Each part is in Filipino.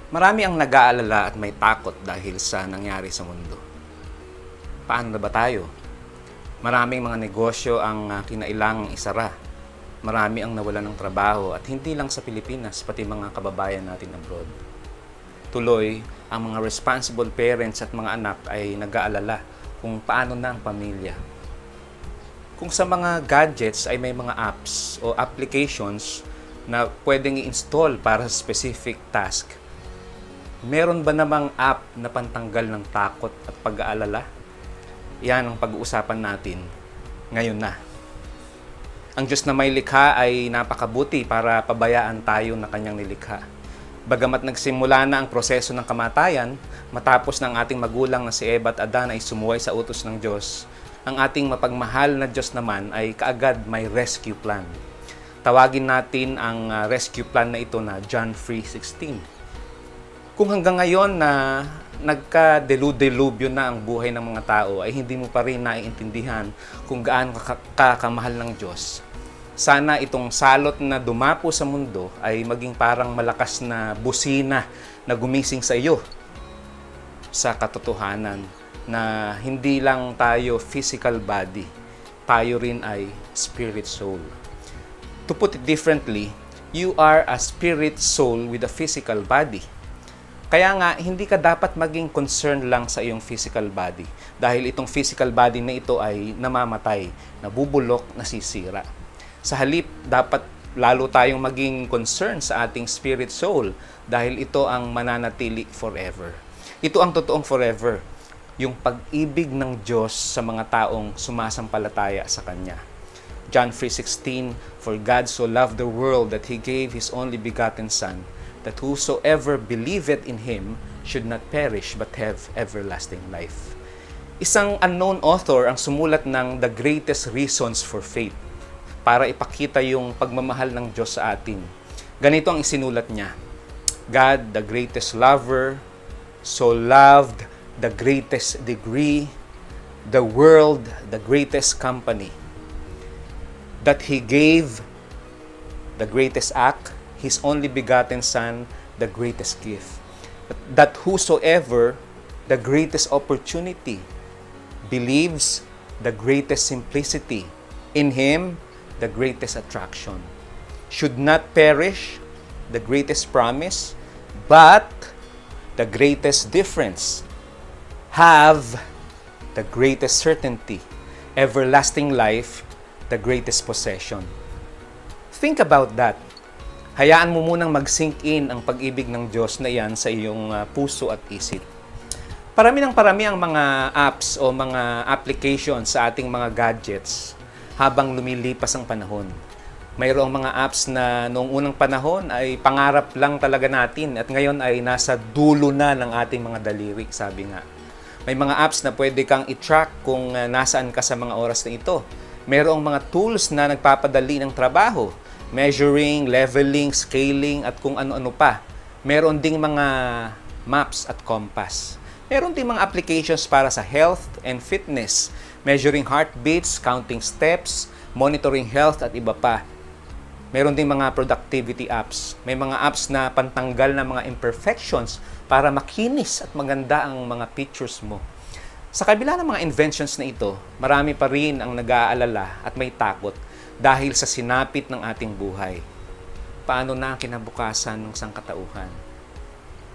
Marami ang nag-aalala at may takot dahil sa nangyari sa mundo. Paano na ba tayo? Maraming mga negosyo ang kinailangang isara. Marami ang nawalan ng trabaho at hindi lang sa Pilipinas, pati mga kababayan natin abroad. Tuloy, ang mga responsible parents at mga anak ay nag-aalala kung paano na ang pamilya. Kung sa mga gadgets ay may mga apps o applications na pwedeng i-install para sa specific task, meron ba namang app na pantanggal ng takot at pag-aalala? Yan ang pag-uusapan natin ngayon na. Ang Diyos na may likha ay napakabuti para pabayaan tayo na kanyang nilikha. Bagamat nagsimula na ang proseso ng kamatayan, matapos ng ating magulang na si Eva at Adan ay sumuway sa utos ng Diyos, ang ating mapagmahal na Diyos naman ay kaagad may rescue plan. Tawagin natin ang rescue plan na ito na John 3:16. Kung hanggang ngayon na nagka-delubyo na ang buhay ng mga tao ay hindi mo pa rin naiintindihan kung gaano kakamahal ng Diyos, sana itong salot na dumapo sa mundo ay maging parang malakas na busina na gumising sa iyo sa katotohanan na hindi lang tayo physical body, tayo rin ay spirit soul. To put it differently, you are a spirit soul with a physical body. Kaya nga, hindi ka dapat maging concerned lang sa iyong physical body dahil itong physical body na ito ay namamatay, nabubulok, nasisira. Sa halip, dapat lalo tayong maging concerned sa ating spirit soul dahil ito ang mananatili forever. Ito ang totoong forever, yung pag-ibig ng Diyos sa mga taong sumasampalataya sa Kanya. John 3:16, "For God so loved the world that He gave His only begotten Son, that whosoever believeth in Him should not perish but have everlasting life." Isang unknown author ang sumulat ng The Greatest Reasons for Faith para ipakita yung pagmamahal ng Diyos sa atin. Ganito ang isinulat niya: God, the greatest lover, so loved the greatest degree, the world, the greatest company, that He gave the greatest act, His only begotten Son, the greatest gift. That whosoever, the greatest opportunity, believes, the greatest simplicity, in Him, the greatest attraction, should not perish, the greatest promise, but the greatest difference, have the greatest certainty, everlasting life, the greatest possession. Think about that. Hayaan mo munang mag-sink in ang pag-ibig ng Diyos na iyan sa iyong puso at isip. Parami ang mga apps o mga applications sa ating mga gadgets habang lumilipas ang panahon. Mayroong mga apps na noong unang panahon ay pangarap lang talaga natin at ngayon ay nasa dulo na ng ating mga daliri, sabi nga. May mga apps na pwede kang i-track kung nasaan ka sa mga oras na ito. Mayroong mga tools na nagpapadali ng trabaho, measuring, leveling, scaling, at kung ano-ano pa. Meron ding mga maps at compass. Meron ding mga applications para sa health and fitness, measuring heartbeats, counting steps, monitoring health, at iba pa. Meron ding mga productivity apps. May mga apps na pantanggal ng mga imperfections para makinis at maganda ang mga pictures mo. Sa kabila ng mga inventions na ito, marami pa rin ang nag-aalala at may takot dahil sa sinapit ng ating buhay. Paano na ang kinabukasan ng sangkatauhan?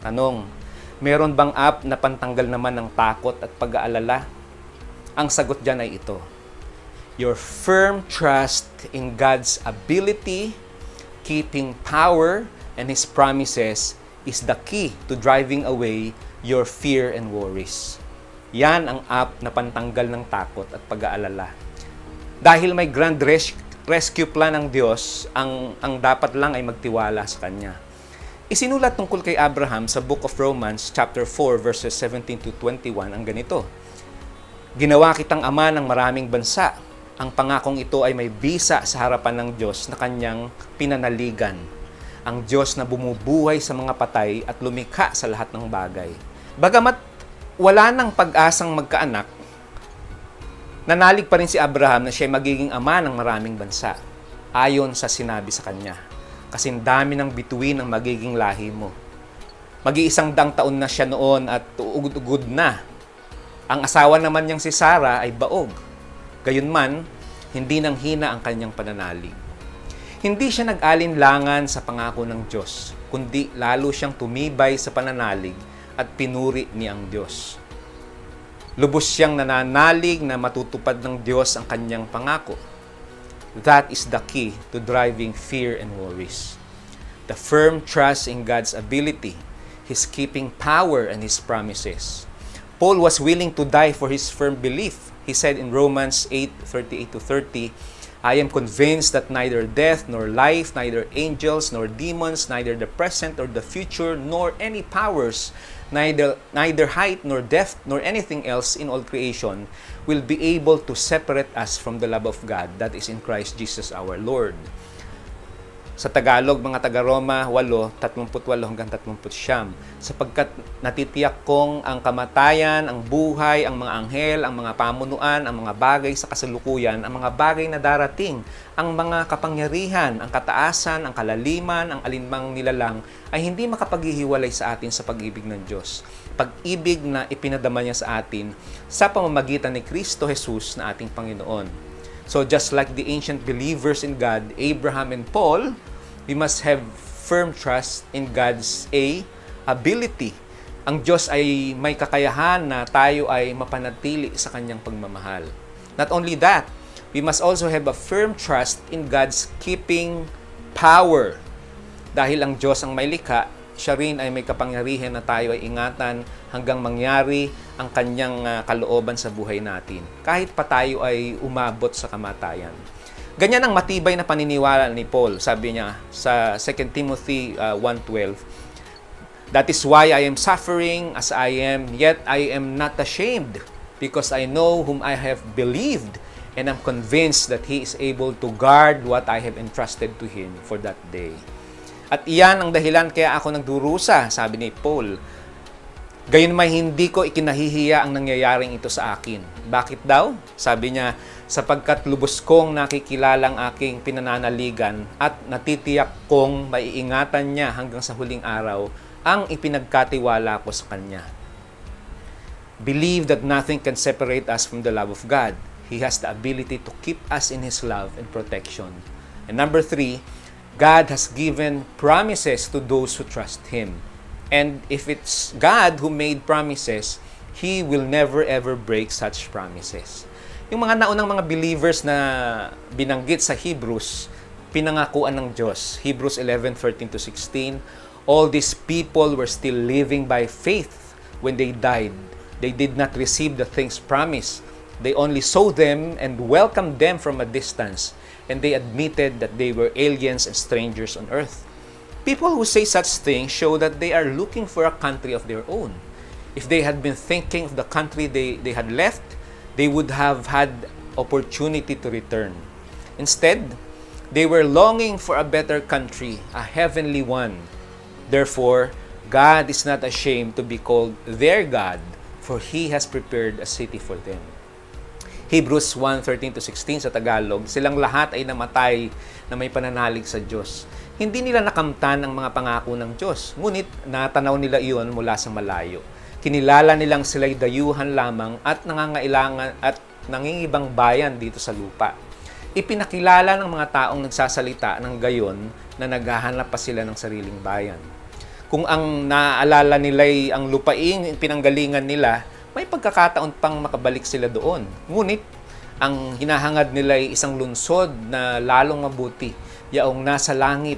Tanong, meron bang app na pantanggal naman ng takot at pag-aalala? Ang sagot dyan ay ito: your firm trust in God's ability, keeping power, and His promises is the key to driving away your fear and worries. Yan ang app na pantanggal ng takot at pag-aalala. Dahil may grand rescue plan ng Diyos, ang dapat lang ay magtiwala sa Kanya. Isinulat tungkol kay Abraham sa Book of Romans, chapter 4, verses 17 to 21, ang ganito: "Ginawa kitang ama ng maraming bansa. Ang pangakong ito ay may bisa sa harapan ng Diyos na Kanyang pinanaligan. Ang Diyos na bumubuhay sa mga patay at lumikha sa lahat ng bagay. Bagamat wala nang pag-asang magkaanak, nanalig pa rin si Abraham na siya magiging ama ng maraming bansa, ayon sa sinabi sa kanya. Kasing dami ng bituin ang magiging lahi mo. Mag-iisang daang taon na siya noon at ugod-ugod na. Ang asawa naman niyang si Sarah ay baog. Gayunman, hindi nang hina ang kanyang pananalig. Hindi siya nag-alinlangan sa pangako ng Diyos, kundi lalo siyang tumibay sa pananalig at pinuri niyang Diyos. Lubos siyang nananalig na matutupad ng Diyos ang kanyang pangako. That is the key to driving fear and worries. The firm trust in God's ability, His keeping power, and His promises. Paul was willing to die for his firm belief. He said in Romans 8:38-30, I am convinced that neither death nor life, neither angels nor demons, neither the present or the future, nor any powers, neither height nor depth nor anything else in all creation will be able to separate us from the love of God that is in Christ Jesus our Lord. Sa Tagalog, mga taga-Roma 8:38-39, sapagkat natitiyak kong ang kamatayan, ang buhay, ang mga anghel, ang mga pamunuan, ang mga bagay sa kasalukuyan, ang mga bagay na darating, ang mga kapangyarihan, ang kataasan, ang kalaliman, ang alinmang nilalang, ay hindi makapaghihiwalay sa atin sa pag-ibig ng Diyos. Pag-ibig na ipinadama niya sa atin sa pamamagitan ni Kristo Jesus na ating Panginoon. So just like the ancient believers in God, Abraham and Paul, we must have firm trust in God's ability. Ang Diyos ay may kakayahan na tayo ay mapanatili sa kanyang pagmamahal. Not only that, we must also have a firm trust in God's keeping power. Dahil ang Diyos ang may likha, siya rin ay may kapangyarihan na tayo ay ingatan hanggang mangyari ang kanyang kalooban sa buhay natin. Kahit pa tayo ay umabot sa kamatayan. Ganyan ang matibay na paniniwala ni Paul. Sabi niya sa 2 Timothy 1:12, That is why I am suffering as I am, yet I am not ashamed, because I know whom I have believed, and am convinced that He is able to guard what I have entrusted to Him for that day. At iyan ang dahilan kaya ako nagdurusa, sabi ni Paul. Gayunmay hindi ko ikinahihiya ang nangyayaring ito sa akin. Bakit daw? Sabi niya, sapagkat lubos kong nakikilalang aking pinananaligan at natitiyak kong maiingatan niya hanggang sa huling araw ang ipinagkatiwala ko sa Kanya. Believe that nothing can separate us from the love of God. He has the ability to keep us in His love and protection. And number 3, God has given promises to those who trust Him. And if it's God who made promises, He will never ever break such promises. Yung mga naunang mga believers na binanggit sa Hebrews, pinangakuan ng Diyos. Hebrews 11:13-16, all these people were still living by faith when they died. They did not receive the things promised. They only saw them and welcomed them from a distance. And they admitted that they were aliens and strangers on earth. People who say such things show that they are looking for a country of their own. If they had been thinking of the country they had left, they would have had opportunity to return. Instead, they were longing for a better country, a heavenly one. Therefore, God is not ashamed to be called their God, for He has prepared a city for them. Hebrews 1:13-16 sa Tagalog, silang lahat ay namatay na may pananalig sa Diyos. Hindi nila nakamtan ang mga pangako ng Diyos, ngunit natanaw nila iyon mula sa malayo. Kinilala nilang sila'y dayuhan lamang at nangangailangan at nangingibang bayan dito sa lupa. Ipinakilala ng mga taong nagsasalita ng gayon na naghahanap pa sila ng sariling bayan. Kung ang naaalala nila'y ang lupaing pinanggalingan nila, may pagkakataon pang makabalik sila doon. Ngunit, ang hinahangad nila ay isang lungsod na lalong mabuti, yaong nasa langit.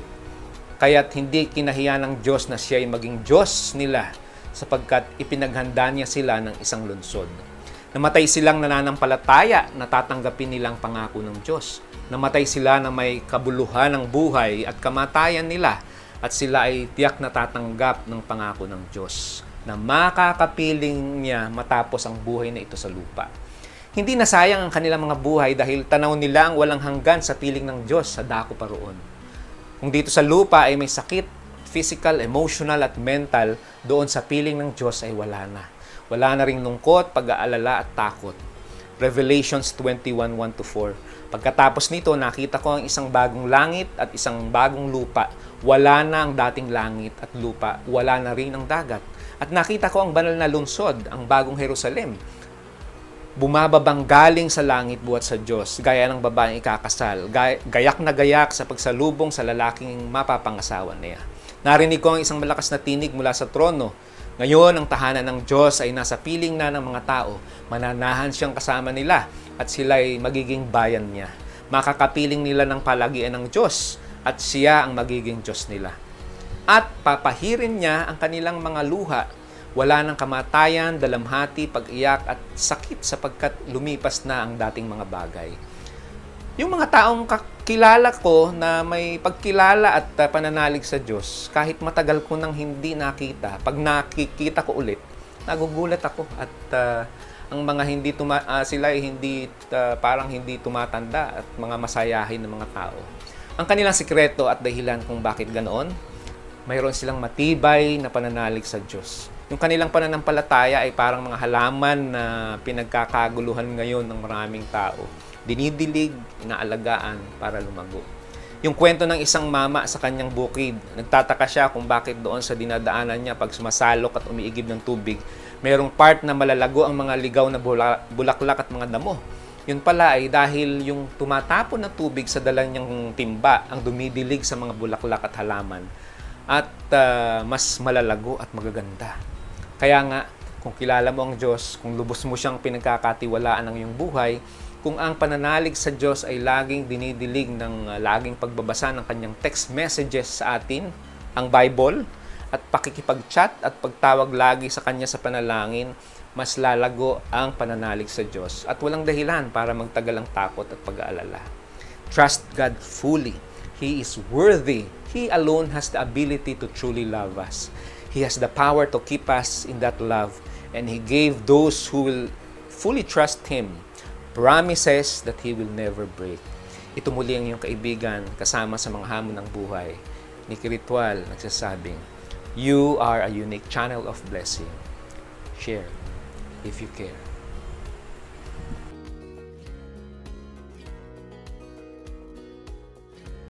Kaya't hindi kinahiya ng Diyos na siya ay maging Diyos nila, sapagkat ipinaghanda niya sila ng isang lungsod. Namatay silang nananampalataya na tatanggapin nilang pangako ng Diyos. Namatay sila na may kabuluhan ng buhay at kamatayan nila, at sila ay tiyak na tatanggap ng pangako ng Diyos na makakapiling niya matapos ang buhay na ito sa lupa. Hindi nasayang ang kanilang mga buhay dahil tanaw nila ang walang hanggan sa piling ng Diyos sa dako pa roon. Kung dito sa lupa ay may sakit, physical, emotional at mental, doon sa piling ng Diyos ay wala na. Wala na ring lungkot, pag-aalala at takot. Revelations 21:1-4. Pagkatapos nito, nakita ko ang isang bagong langit at isang bagong lupa. Wala na ang dating langit at lupa, wala na rin ang dagat. At nakita ko ang banal na lungsod, ang bagong Jerusalem, bumababang galing sa langit buhat sa Diyos, gaya ng babaeng ikakasal, gayak na gayak sa pagsalubong sa lalaking mapapangasawa niya. Narinig ko ang isang malakas na tinig mula sa trono. Ngayon, ang tahanan ng Diyos ay nasa piling na ng mga tao. Mananahan siyang kasama nila at sila'y magiging bayan niya. Makakapiling nila ng palagian ng Diyos at siya ang magiging Diyos nila. At papahirin niya ang kanilang mga luha. Wala ng kamatayan, dalamhati, pag-iyak at sakit sapagkat lumipas na ang dating mga bagay. Yung mga taong kilala ko na may pagkilala at pananalig sa Diyos, kahit matagal ko nang hindi nakita, pag nakikita ko ulit, nagugulat ako at ang mga sila ay hindi parang hindi tumatanda at mga masayahin ng mga tao. Ang kanilang sikreto at dahilan kung bakit ganoon, mayroon silang matibay na pananalig sa Diyos. Yung kanilang pananampalataya ay parang mga halaman na pinagkakaguluhan ngayon ng maraming tao. Dinidilig, inaalagaan para lumago. Yung kwento ng isang mama sa kanyang bukid, nagtataka siya kung bakit doon sa dinadaanan niya pag sumasalok at umiigib ng tubig, mayroong part na malalago ang mga ligaw na bulaklak at mga damo. Yun pala ay dahil yung tumatapon ng tubig sa dala niyang timba ang dumidilig sa mga bulaklak at halaman at mas malalago at magaganda. Kaya nga, kung kilala mo ang Diyos, kung lubos mo siyang pinagkakatiwalaan ng iyong buhay, kung ang pananalig sa Diyos ay laging dinidilig ng laging pagbabasa ng kanyang text messages sa atin, ang Bible, at pakikipag-chat at pagtawag lagi sa kanya sa panalangin, mas lalago ang pananalig sa Diyos at walang dahilan para magtagal ang takot at pag-aalala. Trust God fully. He is worthy. He alone has the ability to truly love us. He has the power to keep us in that love, and He gave those who will fully trust Him promises that He will never break. Ito muli ang iyong kaibigan kasama sa mga hamon ng buhay. Nicky Ritual nagsasabing, you are a unique channel of blessing. Share if you care.